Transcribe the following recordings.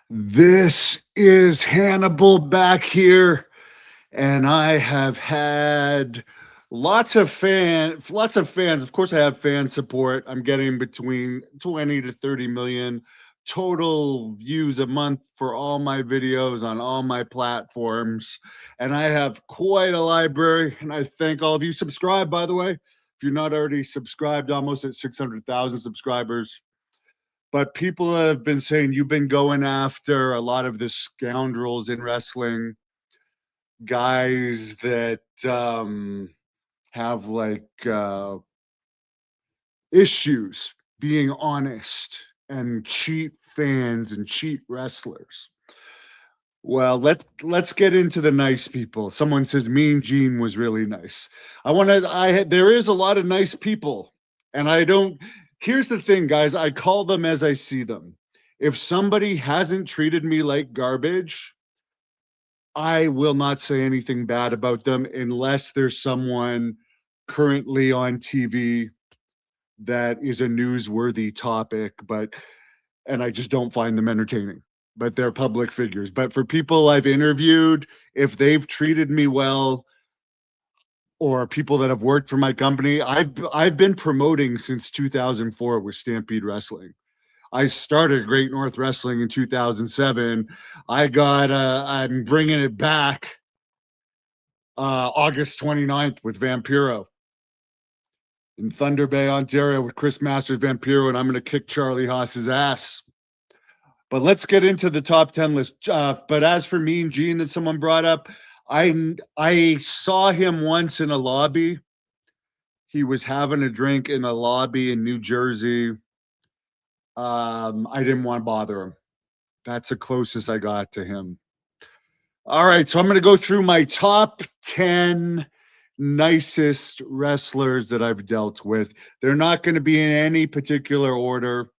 This is Hannibal back here, and I have had lots of fans. Of course, I have fan support. I'm getting between 20 to 30 million total views a month for all my videos on all my platforms, and I have quite a library. And I thank all of you. Subscribe, by the way, if you're not already subscribed. Almost at 600,000 subscribers. But people have been saying you've been going after a lot of the scoundrels in wrestling, guys that have issues being honest and cheat fans and cheat wrestlers. Well, let's get into the nice people. Someone says Mean Gene was really nice. There is a lot of nice people, and I don't. Here's the thing, guys. I call them as I see them. If somebody hasn't treated me like garbage, I will not say anything bad about them unless there's someone currently on TV that is a newsworthy topic, and I just don't find them entertaining. But they're public figures. But for people I've interviewed, if they've treated me well, or people that have worked for my company, I've been promoting since 2004 with Stampede Wrestling. I started Great North Wrestling in 2007. I'm bringing it back August 29th with Vampiro in Thunder Bay, Ontario, with Chris Masters Vampiro, and I'm going to kick Charlie Haas's ass. But let's get into the top 10 list. But as for Mean Gene that someone brought up, I saw him once in a lobby. He was having a drink in a lobby in New Jersey. I didn't want to bother him. That's the closest I got to him. All right, so I'm going to go through my top 10 nicest wrestlers that I've dealt with. They're not going to be in any particular order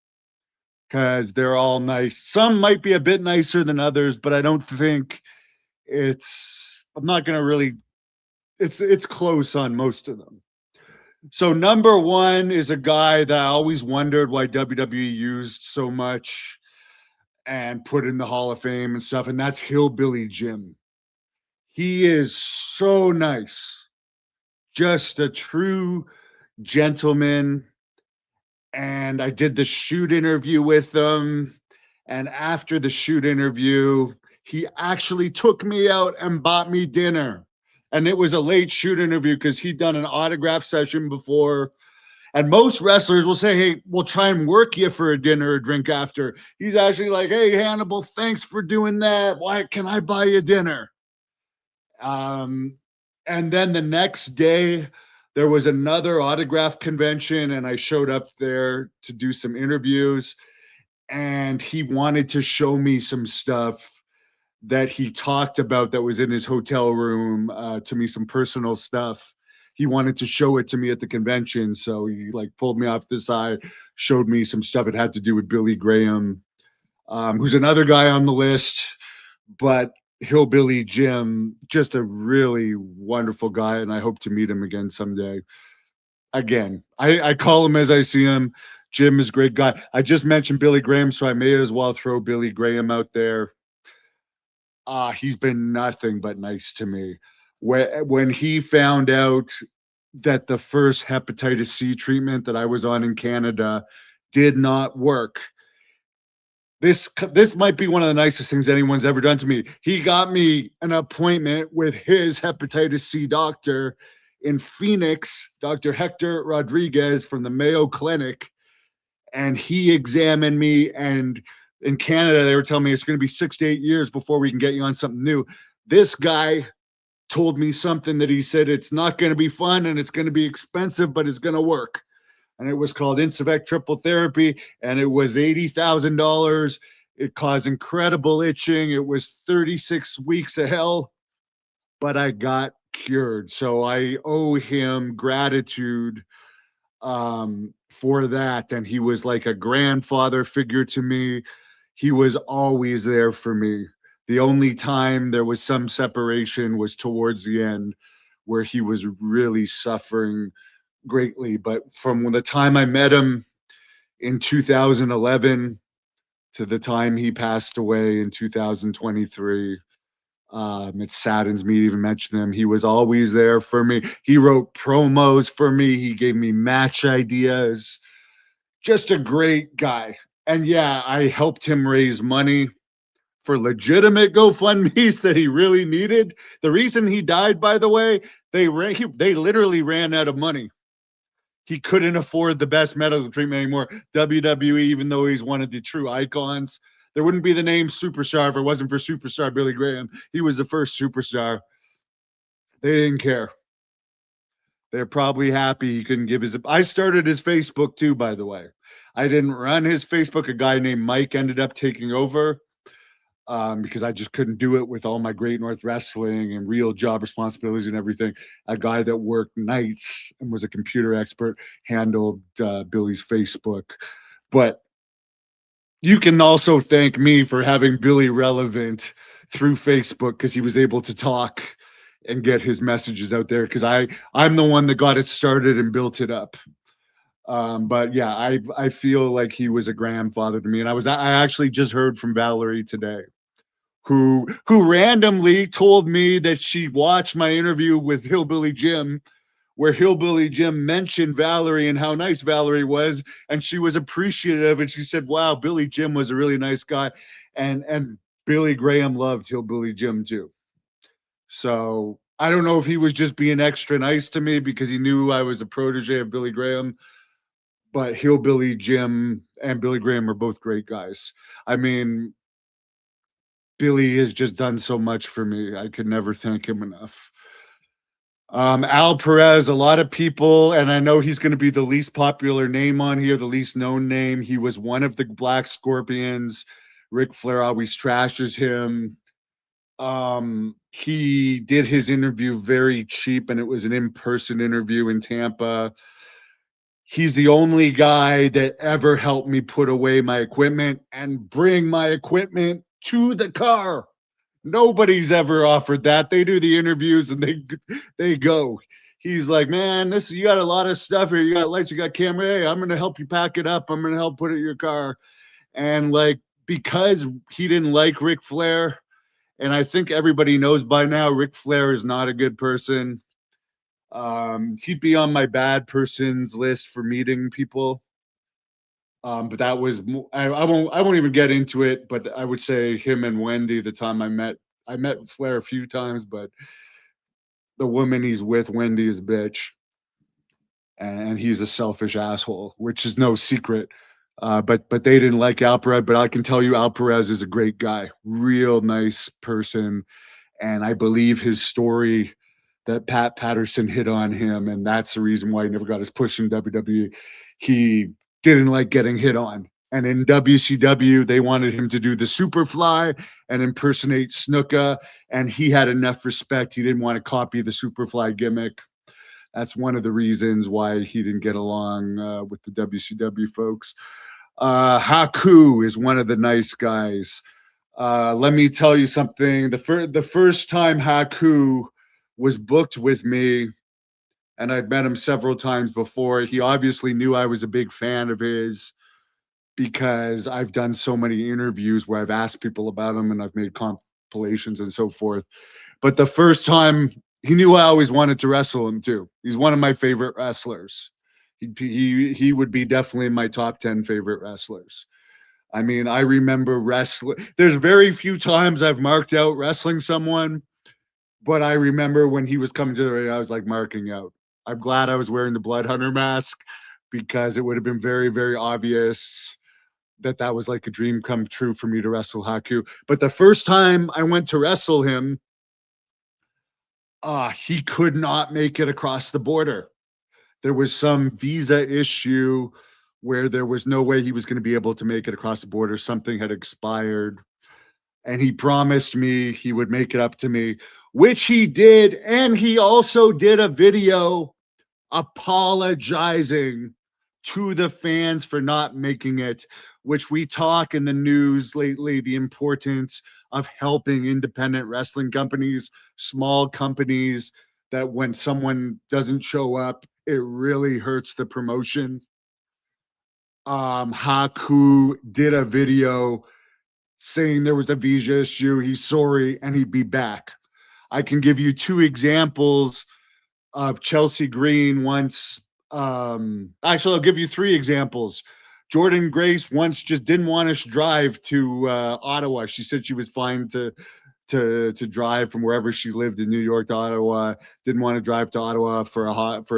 because they're all nice. Some might be a bit nicer than others, but I don't think I'm not going to really, it's close on most of them. So number one is a guy that I always wondered why WWE used so much and put in the Hall of Fame and stuff, and that's Hillbilly Jim. He is so nice, just a true gentleman. And I did the shoot interview with him. And after the shoot interview, he actually took me out and bought me dinner. And it was a late shoot interview because he'd done an autograph session before. And most wrestlers will say, hey, we'll try and work you for a dinner or drink after. He's actually like, hey, Hannibal, thanks for doing that. Why can I buy you dinner? Um, and then the next day, there was another autograph convention, and I showed up there to do some interviews. And he wanted to show me some stuff that he talked about that was in his hotel room, to me, some personal stuff. He wanted to show it to me at the convention, so he like pulled me off the side, showed me some stuff it had to do with Billy Graham, who's another guy on the list. But Hillbilly Jim, just a really wonderful guy, and I hope to meet him again someday. Again, I call him as I see him. Jim is a great guy. I just mentioned Billy Graham, so I may as well throw Billy Graham out there. He's been nothing but nice to me. When he found out that the first hepatitis C treatment that I was on in Canada did not work, this might be one of the nicest things anyone's ever done to me. He got me an appointment with his hepatitis C doctor in Phoenix, Dr. Hector Rodriguez from the Mayo Clinic, and he examined me. And in Canada, they were telling me it's going to be 6 to 8 years before we can get you on something new. This guy told me something that he said it's not going to be fun and it's going to be expensive, but it's going to work. And it was called Insivec Triple Therapy, and it was $80,000. It caused incredible itching. It was 36 weeks of hell, but I got cured. So I owe him gratitude for that. And he was like a grandfather figure to me. He was always there for me. The only time there was some separation was towards the end, where he was really suffering greatly. But from the time I met him in 2011 to the time he passed away in 2023. It saddens me to even mention him. He was always there for me. He wrote promos for me. He gave me match ideas. Just a great guy. And yeah, I helped him raise money for legitimate GoFundMe's that he really needed. The reason he died, by the way, they literally ran out of money. He couldn't afford the best medical treatment anymore. WWE, even though he's one of the true icons, there wouldn't be the name superstar if it wasn't for superstar Billy Graham. He was the first superstar. They didn't care. They're probably happy he couldn't give his. I started his Facebook too, by the way. I didn't run his Facebook. A guy named Mike ended up taking over because I just couldn't do it with all my Great North Wrestling and real job responsibilities and everything. A guy that worked nights and was a computer expert handled Billy's Facebook. But you can also thank me for having Billy relevant through Facebook because he was able to talk and get his messages out there because I'm the one that got it started and built it up. But yeah, I feel like he was a grandfather to me, and I actually just heard from Valerie today, who randomly told me that she watched my interview with Hillbilly Jim, where Hillbilly Jim mentioned Valerie and how nice Valerie was, and she was appreciative, and she said, "Wow, Billy Jim was a really nice guy," and Billy Graham loved Hillbilly Jim too. So I don't know if he was just being extra nice to me because he knew I was a protege of Billy Graham, but Hillbilly Jim and Billy Graham are both great guys. I mean, Billy has just done so much for me. I could never thank him enough. Al Perez, a lot of people, and I know he's going to be the least popular name on here, the least known name. He was one of the Black Scorpions. Ric Flair always trashes him. He did his interview very cheap, and it was an in-person interview in Tampa. He's the only guy that ever helped me put away my equipment and bring my equipment to the car. Nobody's ever offered that. They do the interviews and they go. He's like, man, this you got a lot of stuff here. You got lights, you got camera. Hey, I'm gonna help you pack it up. I'm gonna help put it in your car. And like because he didn't like Ric Flair, and I think everybody knows by now, Ric Flair is not a good person. He'd be on my bad persons list for meeting people. But that was I won't even get into it. But I would say him and Wendy. The time I met Flair a few times, but the woman he's with, Wendy, is a bitch, and he's a selfish asshole, which is no secret. But they didn't like Al Perez. But I can tell you, Al Perez is a great guy, real nice person, and I believe his story that Pat Patterson hit on him, and that's the reason why he never got his push in WWE. He didn't like getting hit on. And in WCW, they wanted him to do the Superfly and impersonate Snuka, and he had enough respect. He didn't want to copy the Superfly gimmick. That's one of the reasons why he didn't get along with the WCW folks. Haku is one of the nice guys. Let me tell you something. The first time Haku was booked with me, and I'd met him several times before, he obviously knew I was a big fan of his because I've done so many interviews where I've asked people about him and I've made compilations and so forth. But the first time, he knew I always wanted to wrestle him too. He's one of my favorite wrestlers. He would be definitely in my top 10 favorite wrestlers. I mean, I remember wrestling. There's very few times I've marked out wrestling someone, but I remember when he was coming to the ring, I was like marking out. I'm glad I was wearing the Blood Hunter mask because it would have been very, very obvious that that was like a dream come true for me to wrestle Haku. But the first time I went to wrestle him, he could not make it across the border. There was some visa issue where there was no way he was going to be able to make it across the border. Something had expired. And he promised me he would make it up to me, which he did. And he also did a video apologizing to the fans for not making it, which we talk in the news lately, the importance of helping independent wrestling companies, small companies, that when someone doesn't show up, it really hurts the promotion. Haku did a video saying there was a visa issue. He's sorry and he'd be back. I can give you two examples of Chelsea Green once. Actually, I'll give you three examples. Jordan Grace once just didn't want us to drive to Ottawa. She said she was fine to drive from wherever she lived in New York to Ottawa. Didn't want to drive to Ottawa for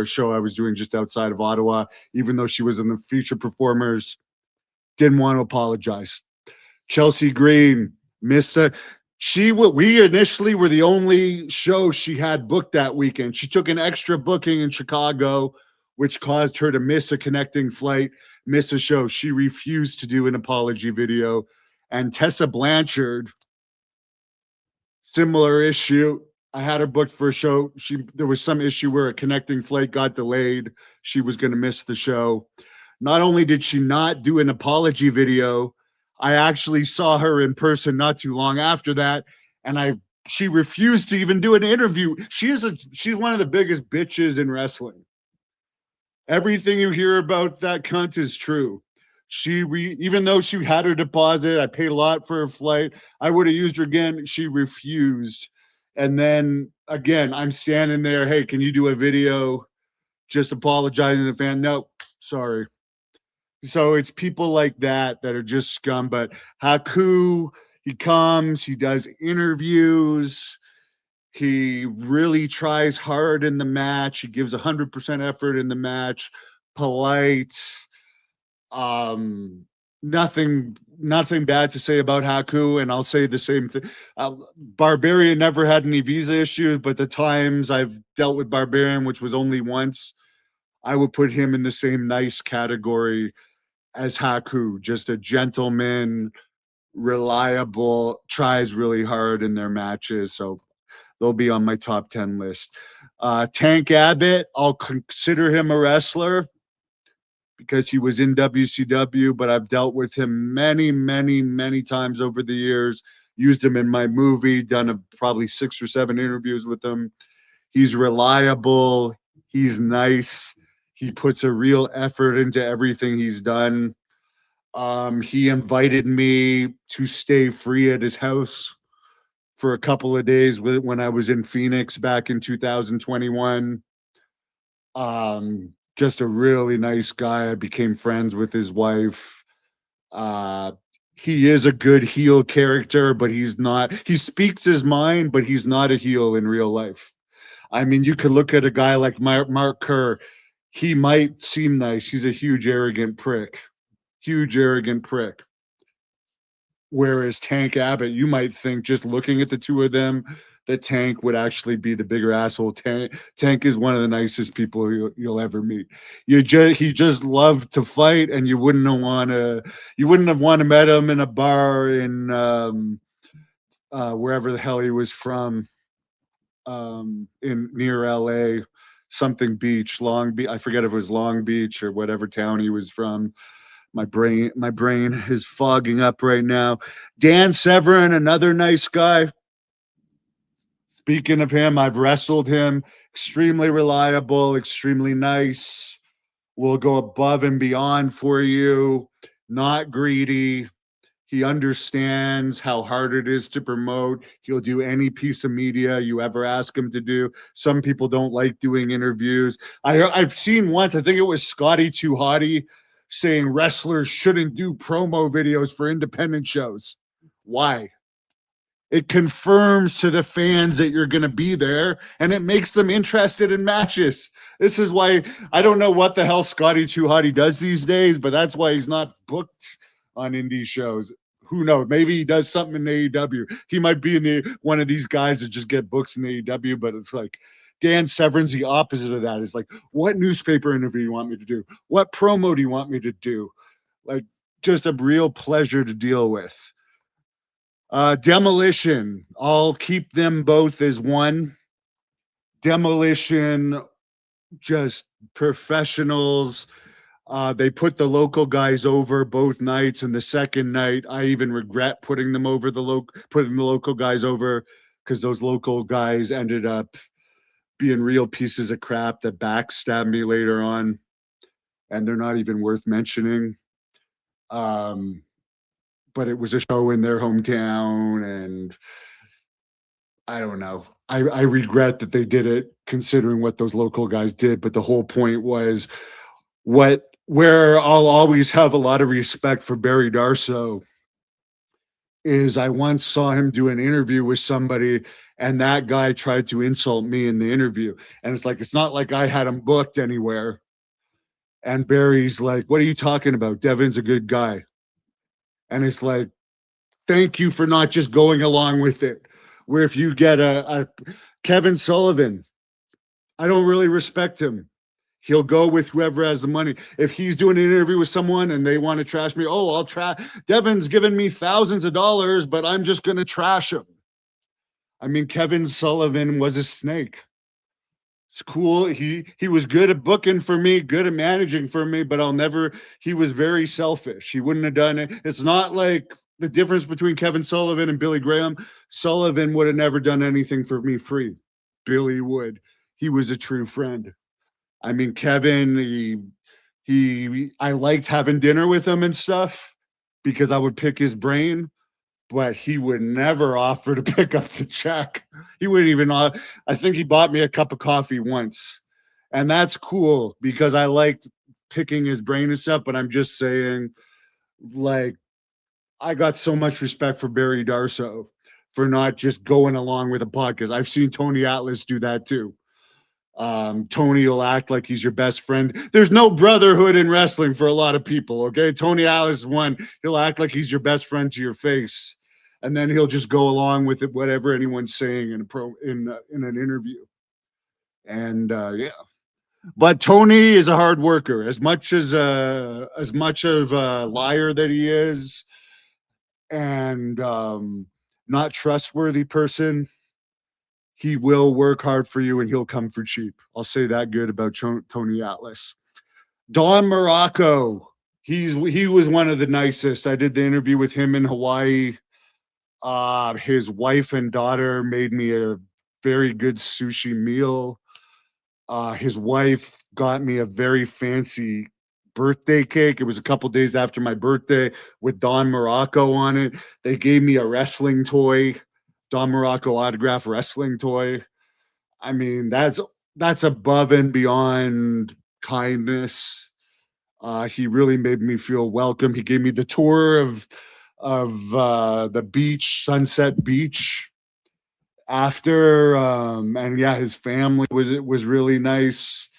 a show I was doing just outside of Ottawa, even though she was in the feature performers. Didn't want to apologize. Chelsea Green missed a. We initially were the only show she had booked that weekend. She took an extra booking in Chicago, which caused her to miss a connecting flight, miss a show. She refused to do an apology video. And Tessa Blanchard, similar issue. I had her booked for a show. There was some issue where a connecting flight got delayed. She was going to miss the show. Not only did she not do an apology video, I actually saw her in person not too long after that, and she refused to even do an interview. She's one of the biggest bitches in wrestling. Everything you hear about that cunt is true. Even though she had her deposit, I paid a lot for her flight. I would have used her again. She refused. And then again, I'm standing there. Hey, can you do a video? Just apologizing to the fan. Nope, sorry. So it's people like that that are just scum. But Haku, he comes, he does interviews, he really tries hard in the match. He gives 100% effort in the match. Polite. Um, nothing bad to say about Haku, and I'll say the same thing. Barbarian never had any visa issues, but the times I've dealt with Barbarian, which was only once, I would put him in the same nice category as Haku. Just a gentleman, reliable, tries really hard in their matches. So they'll be on my top 10 list. Tank Abbott, I'll consider him a wrestler because he was in WCW, but I've dealt with him many, many, many times over the years. Used him in my movie, done probably 6 or 7 interviews with him. He's reliable. He's nice. He puts a real effort into everything he's done. He invited me to stay free at his house for a couple of days when I was in Phoenix back in 2021. Just a really nice guy. I became friends with his wife. Uh, he is a good heel character, but he's not. He speaks his mind, but he's not a heel in real life. I mean, you could look at a guy like Mark Kerr. He might seem nice. He's a huge arrogant prick. Huge arrogant prick. Whereas Tank Abbott, you might think just looking at the two of them, that Tank would actually be the bigger asshole. Tank is one of the nicest people you'll ever meet. He just loved to fight, and you wouldn't have met him in a bar in wherever the hell he was from, in near LA, something beach, Long Beach. I forget if it was Long Beach or whatever town he was from. My brain is fogging up right now. Dan Severn, another nice guy. Speaking of him, I've wrestled him. Extremely reliable, extremely nice. Will go above and beyond for you. Not greedy. He understands how hard it is to promote. He'll do any piece of media you ever ask him to do. Some people don't like doing interviews. I've seen once, I think it was Scotty Too Hottie, saying wrestlers shouldn't do promo videos for independent shows. Why? It confirms to the fans that you're going to be there, and it makes them interested in matches. This is why I don't know what the hell Scotty Too Hottie does these days, but that's why he's not booked on indie shows. Who knows? Maybe he does something in AEW. He might be in one of these guys that just get books in AEW, but it's like Dan Severn's the opposite of that. It's like, what newspaper interview do you want me to do? What promo do you want me to do? Like, just a real pleasure to deal with. Demolition, I'll keep them both as one. Demolition, just professionals. They put the local guys over both nights, and the second night, I even regret putting the local guys over, because those local guys ended up being real pieces of crap that backstabbed me later on, and they're not even worth mentioning. Um, but it was a show in their hometown, and I don't know. I regret that they did it considering what those local guys did, but the whole point was where I'll always have a lot of respect for Barry Darso is I once saw him do an interview with somebody, and that guy tried to insult me in the interview. And it's like, it's not like I had him booked anywhere. And Barry's like, "What are you talking about? Devin's a good guy." And it's like, thank you for not just going along with it. Where if you get a Kevin Sullivan, I don't really respect him. He'll go with whoever has the money. If he's doing an interview with someone and they want to trash me, oh, I'll trash. Devin's given me thousands of dollars, but I'm just going to trash him. I mean, Kevin Sullivan was a snake. It's cool. He was good at booking for me, good at managing for me, but I'll never. He was very selfish. He wouldn't have done it. It's not like the difference between Kevin Sullivan and Billy Graham. Sullivan would have never done anything for me free. Billy would. He was a true friend. I mean, Kevin, I liked having dinner with him and stuff because I would pick his brain, but he would never offer to pick up the check. He wouldn't even. I think he bought me a cup of coffee once, and that's cool because I liked picking his brain and stuff. But I'm just saying, like, I got so much respect for Barry Darso for not just going along with a podcast. I've seen Tony Atlas do that too. Tony will act like he's your best friend. There's no brotherhood in wrestling for a lot of people. Okay, Tony Atlas is one. He'll act like he's your best friend to your face, and then he'll just go along with it, whatever anyone's saying in an interview. And yeah, but Tony is a hard worker. As much of a liar that he is, and not trustworthy person, he will work hard for you and he'll come for cheap. I'll say that good about Tony Atlas. Don Morocco, he was one of the nicest. I did the interview with him in Hawaii. His wife and daughter made me a very good sushi meal. His wife got me a very fancy birthday cake. It was a couple days after my birthday with Don Morocco on it. They gave me a wrestling toy, Don Morocco autograph wrestling toy. I mean, that's above and beyond kindness. He really made me feel welcome. He gave me the tour of the beach, Sunset Beach, after, and yeah, his family was really nice.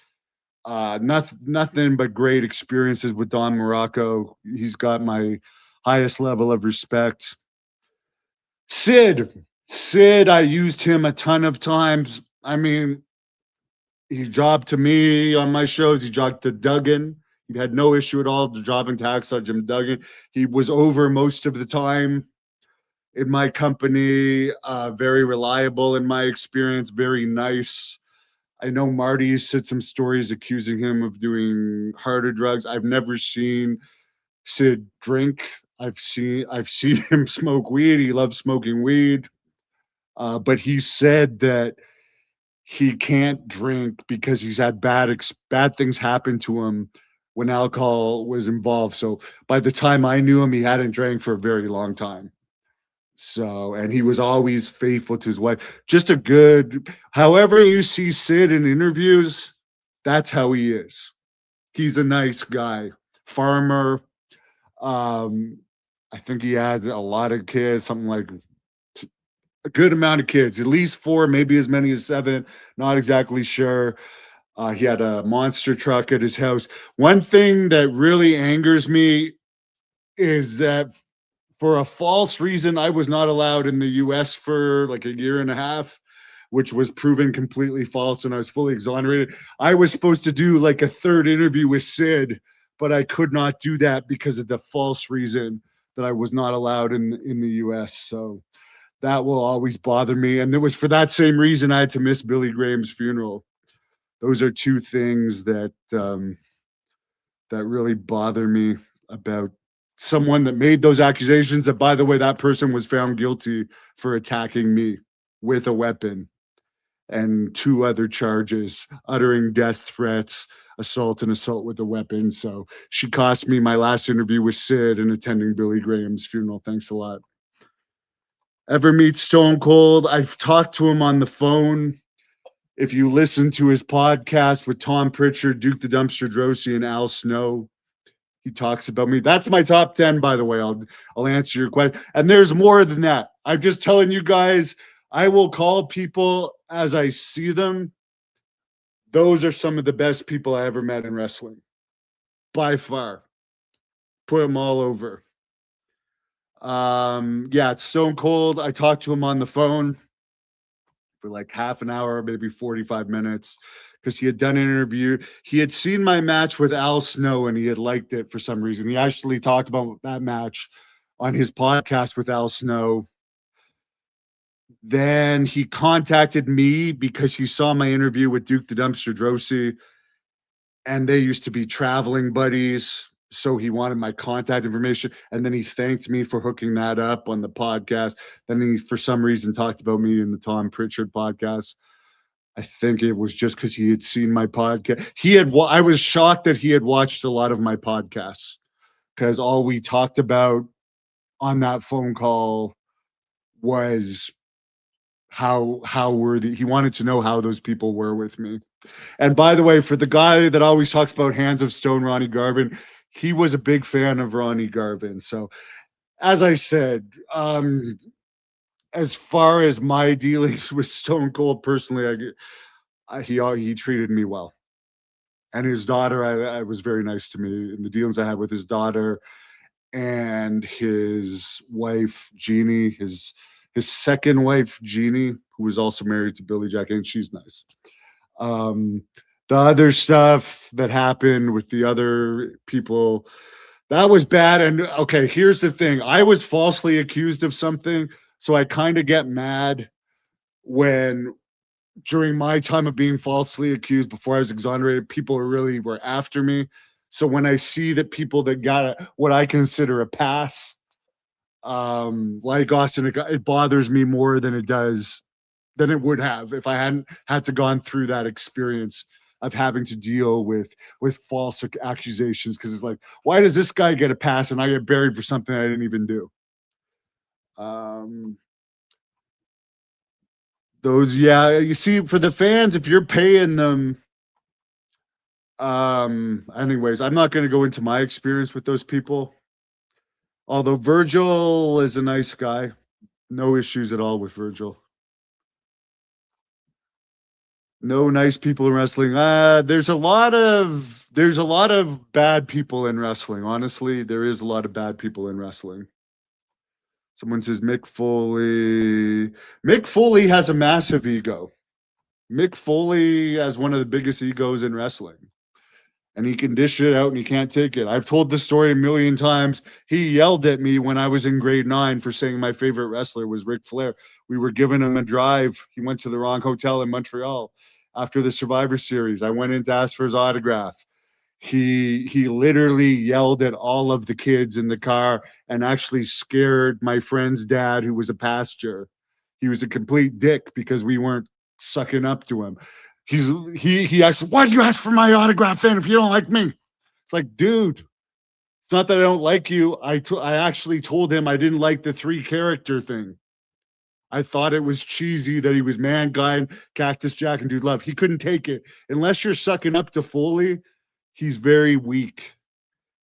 Nothing but great experiences with Don Morocco. He's got my highest level of respect. Sid, I used him a ton of times. I mean, he jobbed to me on my shows. He jobbed to Duggan. He had no issue at all jobbing to Hacksaw Jim Duggan. He was over most of the time in my company. Very reliable in my experience. Very nice. I know Marty said some stories accusing him of doing harder drugs. I've never seen Sid drink. I've seen him smoke weed. He loves smoking weed. But he said that he can't drink because he's had bad things happen to him when alcohol was involved. So by the time I knew him, he hadn't drank for a very long time. So, and he was always faithful to his wife. Just a good, however you see Sid in interviews, that's how he is. He's a nice guy, farmer. Um, I think he has a lot of kids, something like a good amount of kids, at least four, maybe as many as seven. Not exactly sure. He had a monster truck at his house. One thing that really angers me is that for a false reason, I was not allowed in the US for like a year and a half, which was proven completely false, and I was fully exonerated. I was supposed to do like a third interview with Sid, but I could not do that because of the false reason that I was not allowed in the US. So that will always bother me. And it was for that same reason I had to miss Billy Graham's funeral. Those are two things that really bother me about someone that made those accusations. That, by the way, that person was found guilty for attacking me with a weapon and two other charges, uttering death threats, assault and assault with a weapon. So she cost me my last interview with Sid and attending Billy Graham's funeral. Thanks a lot. Ever meet Stone Cold? I've talked to him on the phone. If you listen to his podcast with Tom Pritchard, Duke the Dumpster Drosy, and Al Snow, he talks about me. That's my top 10, by the way. I'll answer your question. And there's more than that. I'm just telling you guys, I will call people as I see them. Those are some of the best people I ever met in wrestling. By far. Put them all over. Yeah, it's Stone Cold. I talked to him on the phone for like half an hour, maybe 45 minutes, because he had done an interview. He had seen my match with Al Snow and he had liked it for some reason. He actually talked about that match on his podcast with Al Snow. Then he contacted me because he saw my interview with Duke the Dumpster Drosy, and they used to be traveling buddies. So he wanted my contact information. And then he thanked me for hooking that up on the podcast. Then he, for some reason, talked about me in the Tom Pritchard podcast. I think it was just because he had seen my podcast. I was shocked that he had watched a lot of my podcasts, because all we talked about on that phone call was how worthy. He wanted to know how those people were with me. And by the way, for the guy that always talks about Hands of Stone, Ronnie Garvin, he was a big fan of Ronnie Garvin. So, as I said, as far as my dealings with Stone Cold personally, he treated me well. And his daughter, I was very nice to me in the dealings I had with his daughter and his wife, Jeannie, his second wife, Jeannie, who was also married to Billy Jack, and she's nice. The other stuff that happened with the other people, that was bad. And okay, here's the thing. I was falsely accused of something, so I kind of get mad when during my time of being falsely accused before I was exonerated, people really were after me. So when I see that people that got what I consider a pass, like Austin, it bothers me more than it would have if I hadn't had to gone through that experience of having to deal with false accusations. Because it's like, why does this guy get a pass and I get buried for something I didn't even do? Those, yeah, you see, for the fans, if you're paying them, anyways, I'm not going to go into my experience with those people. Although Virgil is a nice guy, no issues at all with Virgil. No nice people in wrestling. There's a lot of bad people in wrestling. Honestly, there is a lot of bad people in wrestling. Someone says Mick Foley. Mick Foley has a massive ego. Mick Foley has one of the biggest egos in wrestling. And he can dish it out and he can't take it. I've told this story a million times. He yelled at me when I was in grade 9 for saying my favorite wrestler was Ric Flair. We were giving him a drive. He went to the wrong hotel in Montreal after the Survivor Series. I went in to ask for his autograph. He literally yelled at all of the kids in the car and actually scared my friend's dad, who was a pastor. He was a complete dick because we weren't sucking up to him. He asked, why do you ask for my autograph then if you don't like me? It's like, dude, it's not that I don't like you. I actually told him I didn't like the 3 character thing. I thought it was cheesy that he was Mankind, Cactus Jack, and Dude Love. He couldn't take it. Unless you're sucking up to Foley, he's very weak.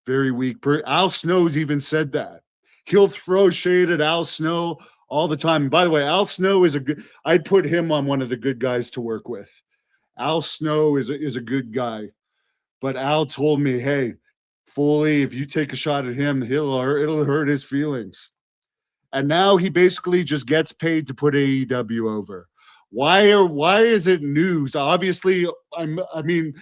Very weak. Al Snow's even said that. He'll throw shade at Al Snow all the time. And by the way, Al Snow is I'd put him on one of the good guys to work with. Al Snow is a good guy. But Al told me, hey, Foley, if you take a shot at him, it'll hurt his feelings. And now he basically just gets paid to put AEW over. Why is it news? Obviously, I mean,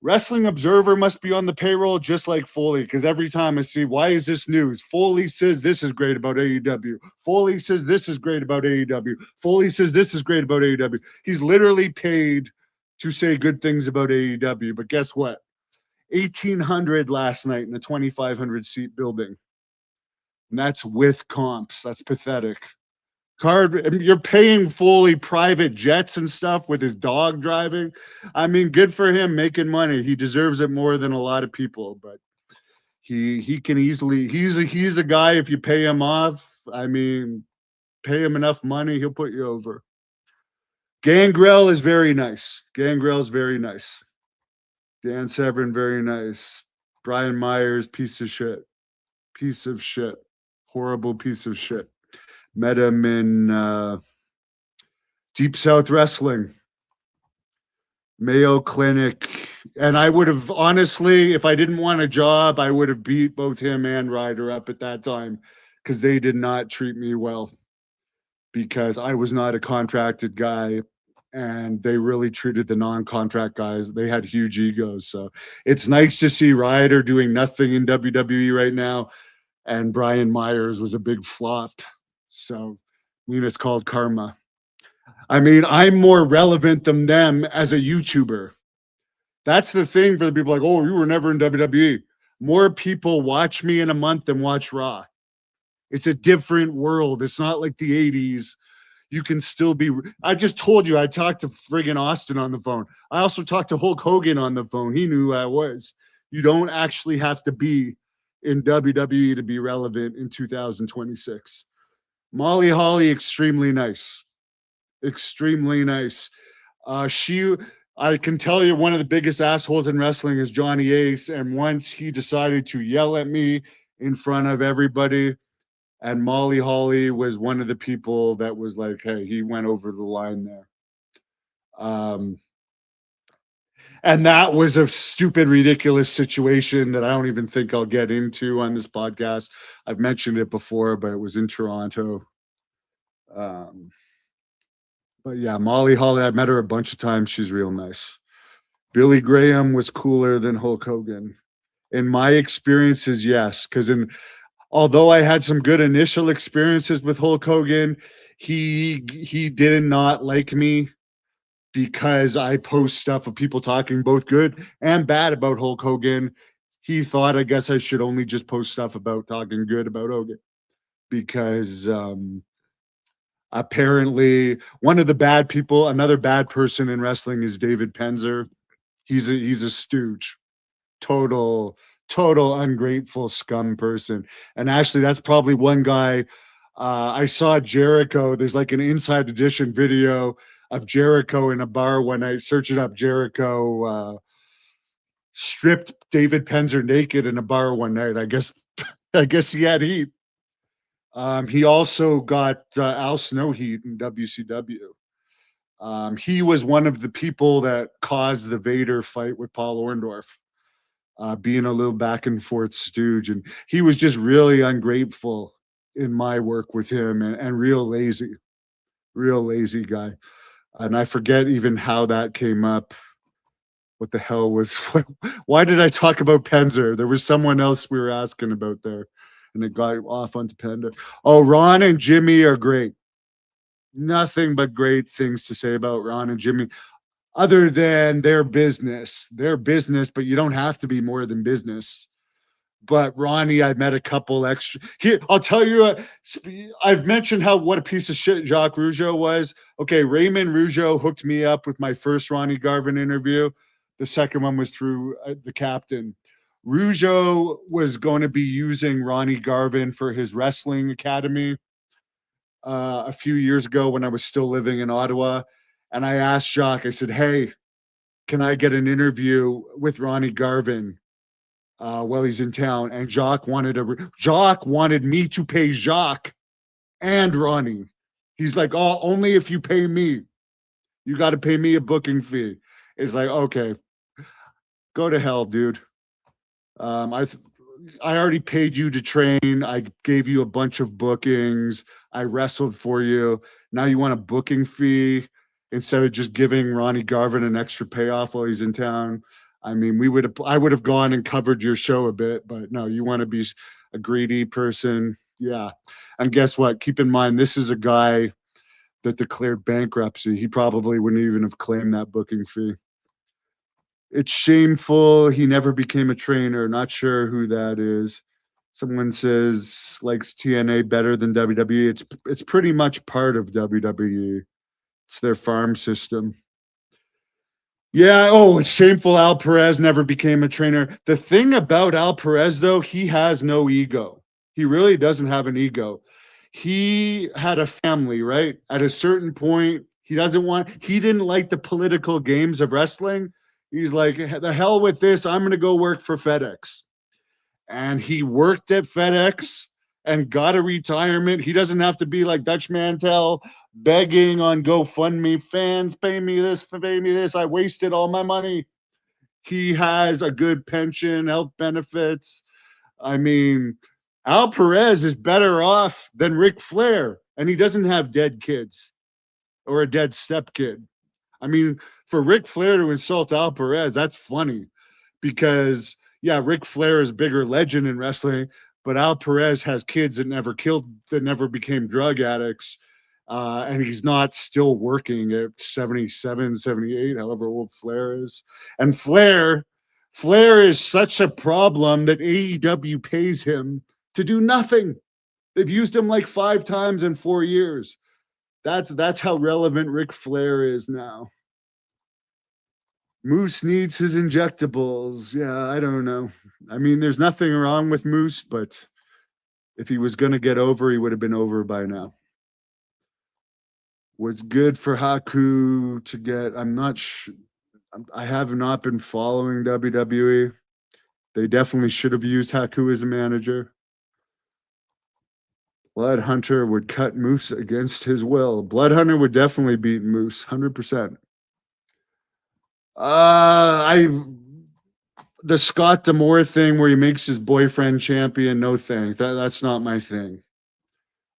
Wrestling Observer must be on the payroll just like Foley, because every time I see, why is this news? Foley says this is great about AEW. Foley says this is great about AEW. Foley says this is great about AEW. He's literally paid to say good things about AEW. But guess what? 1,800 last night in a 2,500 seat building. And that's with comps. That's pathetic. card. You're paying fully private jets and stuff with his dog driving. I mean, good for him making money. He deserves it more than a lot of people, but he can easily he's a guy if you pay him off. I mean, pay him enough money, he'll put you over. Gangrel is very nice. Gangrel is very nice. Dan Severn, very nice. Brian Myers, piece of shit. Piece of shit. Horrible piece of shit. Met him in Deep South Wrestling, Mayo Clinic. And I would have, honestly, if I didn't want a job, I would have beat both him and Ryder up at that time because they did not treat me well because I was not a contracted guy and they really treated the non-contract guys. They had huge egos. So it's nice to see Ryder doing nothing in WWE right now. And Brian Myers was a big flop. So it's called karma. I mean, I'm more relevant than them as a YouTuber. That's the thing for the people like, oh, you were never in WWE. More people watch me in a month than watch Raw. It's a different world. It's not like the 80s. You can still be. I just told you I talked to friggin' Austin on the phone. I also talked to Hulk Hogan on the phone. He knew who I was. You don't actually have to be in WWE to be relevant in 2026. Molly Holly, extremely nice. Extremely nice. I can tell you one of the biggest assholes in wrestling is Johnny Ace. And once he decided to yell at me in front of everybody, and Molly Holly was one of the people that was like, hey, he went over the line there. And that was a stupid, ridiculous situation that I don't even think I'll get into on this podcast. I've mentioned it before, but it was in Toronto. But yeah, Molly Holly, I've met her a bunch of times. She's real nice. Billy Graham was cooler than Hulk Hogan. In my experiences, yes, because although I had some good initial experiences with Hulk Hogan, he did not like me because I post stuff of people talking both good and bad about Hulk Hogan. He thought, I guess, I should only just post stuff about talking good about Hogan because apparently one of the bad people, another bad person in wrestling is David Penzer. He's a stooge, total ungrateful scum person. And actually, that's probably one guy. I saw Jericho. There's like an Inside Edition video of Jericho in a bar when I search it up. Jericho stripped David Penzer naked in a bar one night. I guess he had heat. He also got Al Snow heat in WCW. He was one of the people that caused the Vader fight with Paul Orndorff, being a little back and forth stooge. And he was just really ungrateful in my work with him and real lazy guy. And I forget even how that came up. What the hell was, why did I talk about Penzer? There was someone else we were asking about there and it got off onto Penzer. Oh, Ron and Jimmy are great. Nothing but great things to say about Ron and Jimmy other than their business, but you don't have to be more than business. But Ronnie, I met a couple extra here. I'll tell you, I've mentioned what a piece of shit Jacques Rougeau was. Okay, Raymond Rougeau hooked me up with my first Ronnie Garvin interview. The second one was through the captain. Rougeau was going to be using Ronnie Garvin for his wrestling academy a few years ago when I was still living in Ottawa. And I asked Jacques, I said, hey, can I get an interview with Ronnie Garvin while he's in town? And Jacques wanted me to pay Jacques and Ronnie. He's like, oh, only if you pay me. You got to pay me a booking fee. It's like, okay, go to hell, dude. I already paid you to train. I gave you a bunch of bookings. I wrestled for you. Now you want a booking fee instead of just giving Ronnie Garvin an extra payoff while he's in town. I mean, I would have gone and covered your show a bit, but no, you want to be a greedy person. Yeah. And guess what? Keep in mind, this is a guy that declared bankruptcy. He probably wouldn't even have claimed that booking fee. It's shameful. He never became a trainer. Not sure who that is. Someone says likes TNA better than WWE. It's pretty much part of WWE. It's their farm system. Yeah. Oh, it's shameful. Al Perez never became a trainer. The thing about Al Perez, though, he has no ego. He really doesn't have an ego. He had a family, right? At a certain point, he didn't like the political games of wrestling. He's like, the hell with this. I'm going to go work for FedEx. And he worked at FedEx and got a retirement. He doesn't have to be like Dutch Mantel begging on GoFundMe, fans, pay me this, pay me this. I wasted all my money. He has a good pension, health benefits. I mean, Al Perez is better off than Ric Flair, and he doesn't have dead kids or a dead stepkid. I mean, for Ric Flair to insult Al Perez, that's funny because yeah, Ric Flair is a bigger legend in wrestling, but Al Perez has kids that never became drug addicts. And he's not still working at 77, 78, however old Flair is. And Flair is such a problem that AEW pays him to do nothing. They've used him like 5 times in 4 years. That's how relevant Ric Flair is now. Moose needs his injectables. Yeah, I don't know. I mean, there's nothing wrong with Moose, but if he was going to get over, he would have been over by now. Was good for Haku to get. I'm not sure. I have not been following WWE. They definitely should have used Haku as a manager. Blood Hunter would cut Moose against his will. Blood Hunter would definitely beat Moose, 100%. I the Scott D'Amore thing where he makes his boyfriend champion. No thanks. That's not my thing.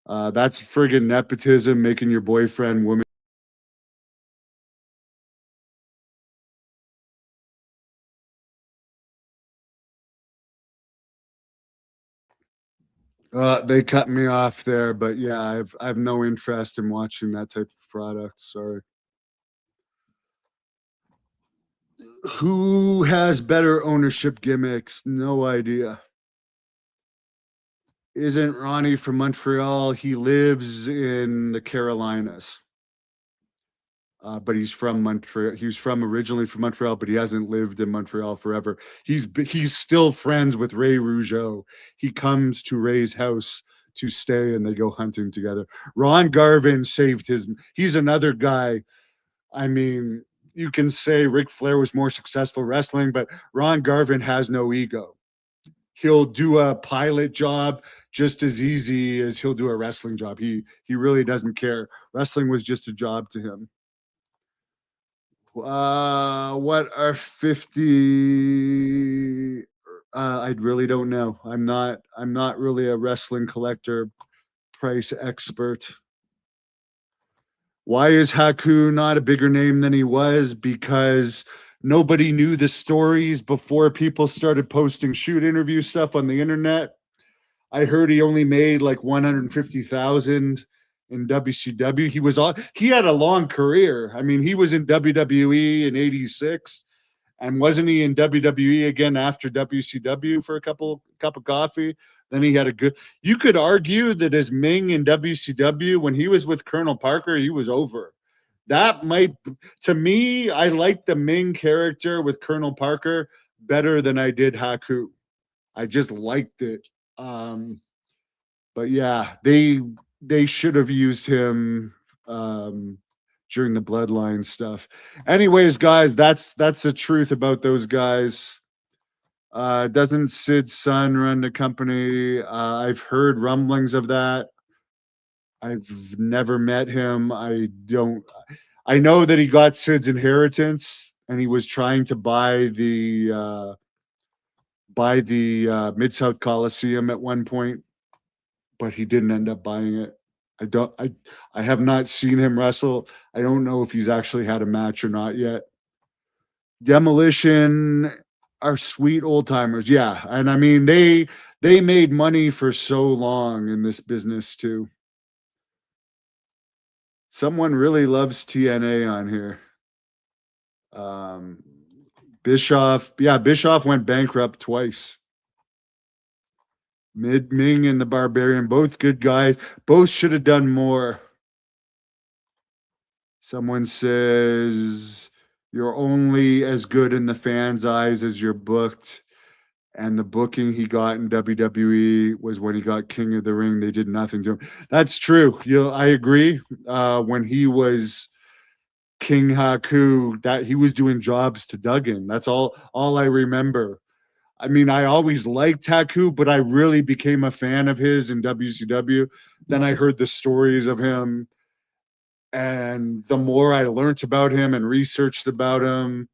That's friggin' nepotism, making your boyfriend woman. They cut me off there, but yeah, I've no interest in watching that type of product. Sorry. Who has better ownership gimmicks? No idea. Isn't Ronnie from Montreal? He lives in the Carolinas. But he's from Montreal. He was from originally from Montreal, but he hasn't lived in Montreal forever. He's still friends with Ray Rougeau. He comes to Ray's house to stay, and they go hunting together. Ron Garvin saved his. He's another guy. I mean, you can say Ric Flair was more successful wrestling, but Ron Garvin has no ego. He'll do a pilot job just as easy as he'll do a wrestling job. He really doesn't care. Wrestling was just a job to him. What are 50? I really don't know. I'm not really a wrestling collector price expert. Why is Haku not a bigger name than he was? Because nobody knew the stories before people started posting shoot interview stuff on the internet. I heard he only made like 150,000 in WCW. He had a long career. I mean, he was in WWE in '86, and wasn't he in WWE again after WCW for a cup of coffee? Then he had a good. You could argue that as Ming in WCW, when he was with Colonel Parker, he was over. That might, to me, I like the Ming character with Colonel Parker better than I did Haku. I just liked it. Um, but yeah, they should have used him um, during the bloodline stuff. Anyways, guys, that's the truth about those guys. Doesn't Sid's son run the company? I've heard rumblings of that. I've never met him. I don't. I know that he got Sid's inheritance, and he was trying to buy the Mid South Coliseum at one point, but he didn't end up buying it. I have not seen him wrestle. I don't know if he's actually had a match or not yet. Demolition are sweet old timers. Yeah. And I mean they made money for so long in this business too. Someone really loves TNA on here. Um Bischoff, yeah, Bischoff went bankrupt twice. Mid Ming and the Barbarian, both good guys. Both should have done more. Someone says you're only as good in the fans' eyes as you're booked. And the booking he got in WWE was when he got King of the Ring. They did nothing to him. That's true. I agree. When he was King Haku, that he was doing jobs to Duggan. That's all I remember. I mean, I always liked Haku, but I really became a fan of his in WCW. Then I heard the stories of him, and the more I learned about him and researched about him,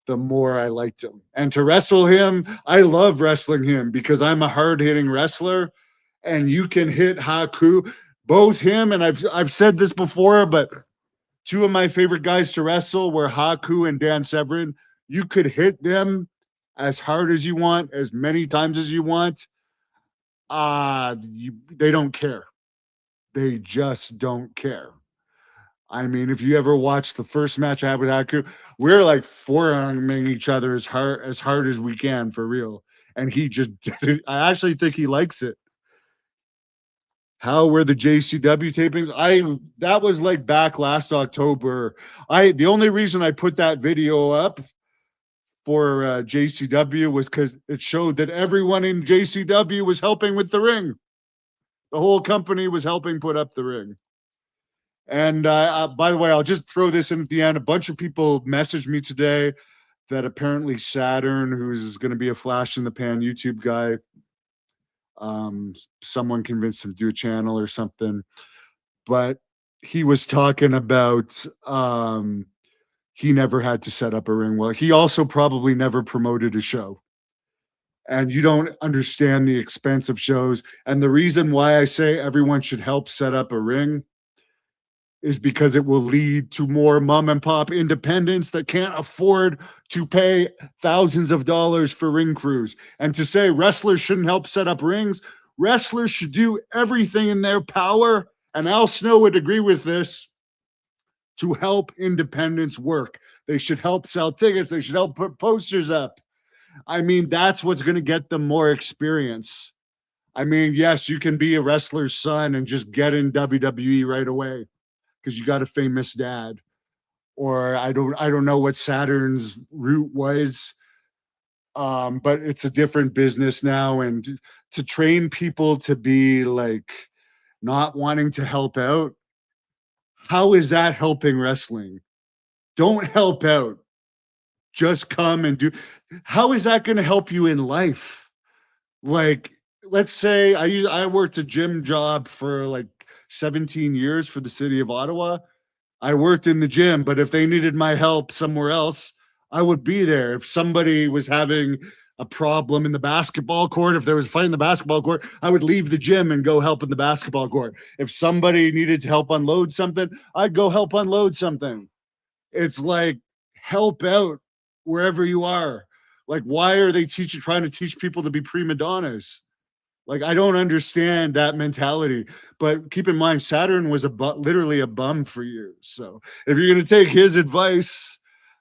the more I liked him. And to wrestle him, I love wrestling him because I'm a hard-hitting wrestler, and you can hit Haku. Both him and I've said this before, but two of my favorite guys to wrestle were Haku and Dan Severn. You could hit them as hard as you want, as many times as you want. They don't care. They just don't care. I mean, if you ever watched the first match I had with Haku, we're like forearming each other as hard as we can for real. And he just did it. I actually think he likes it. How were the JCW tapings? That was like back last October. The only reason I put that video up for JCW was because it showed that everyone in JCW was helping with the ring. The whole company was helping put up the ring. And by the way, I'll just throw this in at the end. A bunch of people messaged me today that apparently Saturn, who's going to be a flash in the pan YouTube guy, someone convinced him to do a channel or something. But he was talking about he never had to set up a ring. Well, he also probably never promoted a show. And you don't understand the expense of shows. And the reason why I say everyone should help set up a ring is because it will lead to more mom and pop independents that can't afford to pay thousands of dollars for ring crews. And to say wrestlers shouldn't help set up rings, wrestlers should do everything in their power, and Al Snow would agree with this, to help independents work. They should help sell tickets. They should help put posters up. I mean, that's what's going to get them more experience. I mean, yes, you can be a wrestler's son and just get in WWE right away because you got a famous dad. Or I don't know what Saturn's route was, but it's a different business now. And to train people to be like not wanting to help out, how is that helping wrestling? Don't help out. Just come and do. How is that going to help you in life? Like, let's say I worked a gym job for like 17 years for the city of Ottawa. I worked in the gym, but if they needed my help somewhere else, I would be there. If somebody was having a problem in the basketball court, if there was a fight in the basketball court, I would leave the gym and go help in the basketball court. If somebody needed to help unload something, I'd go help unload something. It's like help out wherever you are. Like, why are they trying to teach people to be prima donnas? Like, I don't understand that mentality. But keep in mind, Saturn was literally a bum for years. So if you're going to take his advice,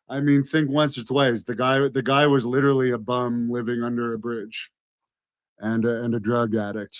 I mean, think once or twice. The guy was literally a bum living under a bridge and a drug addict.